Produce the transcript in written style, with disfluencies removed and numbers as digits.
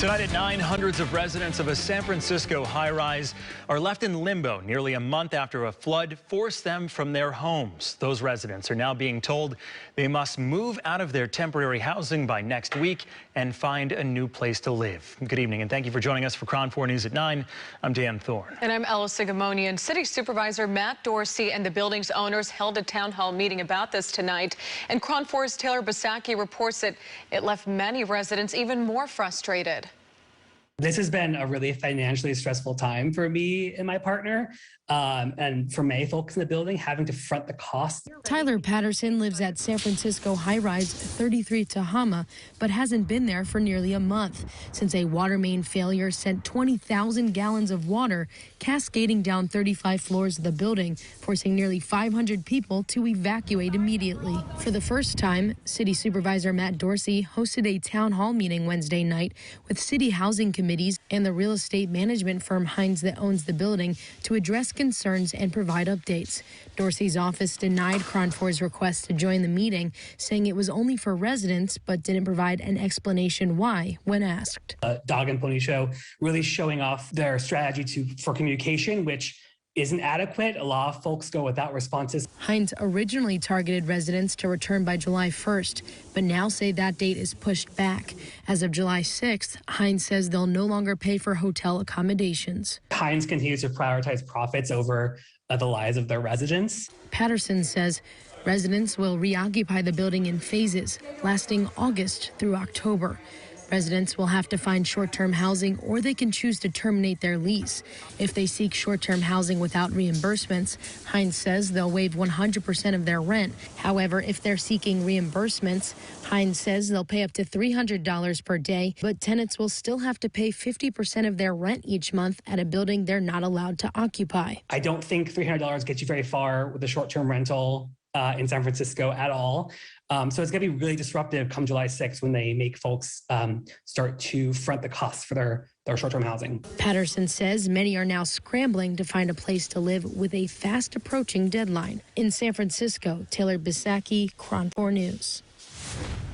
Tonight at 9, hundreds of residents of a San Francisco high-rise are left in limbo nearly a month after a flood forced them from their homes. Those residents are now being told they must move out of their temporary housing by next week and find a new place to live. Good evening, and thank you for joining us for KRON 4 News at 9. I'm Dan Thorne. And I'm Ella Sigamonian. City Supervisor Matt Dorsey and the building's owners held a town hall meeting about this tonight. And KRON 4's Taylor Bisacky reports that it left many residents even more frustrated. This has been a really financially stressful time for me and my partner, and for many folks in the building, having to front the cost. Tyler Patterson lives at San Francisco high-rise 33 Tehama, but hasn't been there for nearly a month since a water main failure sent 20,000 gallons of water cascading down 35 floors of the building, forcing nearly 500 people to evacuate immediately. For the first time, City Supervisor Matt Dorsey hosted a town hall meeting Wednesday night with city housing committees and the real estate management firm Hines that owns the building to address concerns and provide updates. Dorsey's office denied KRON 4's request to join the meeting, saying it was only for residents, but didn't provide an explanation why when asked. Dog and Pony Show really showing off their strategy for communication, which isn't adequate. A lot of folks go without responses. Hines originally targeted residents to return by July 1st, but now say that date is pushed back. As of July 6th, Hines says they'll no longer pay for hotel accommodations. Hines continues to prioritize profits over the lives of their residents. Patterson says residents will reoccupy the building in phases, lasting August through October. Residents will have to find short-term housing, or they can choose to terminate their lease. If they seek short-term housing without reimbursements, Hines says they'll waive 100% of their rent. However, if they're seeking reimbursements, Hines says they'll pay up to $300 per day, but tenants will still have to pay 50% of their rent each month at a building they're not allowed to occupy. I don't think $300 gets you very far with a short-term rental in San Francisco at all. So it's going to be really disruptive come July 6th when they make folks start to front the costs for their short-term housing. Patterson says many are now scrambling to find a place to live with a fast-approaching deadline. In San Francisco, Taylor Bisacky, KRON 4 News.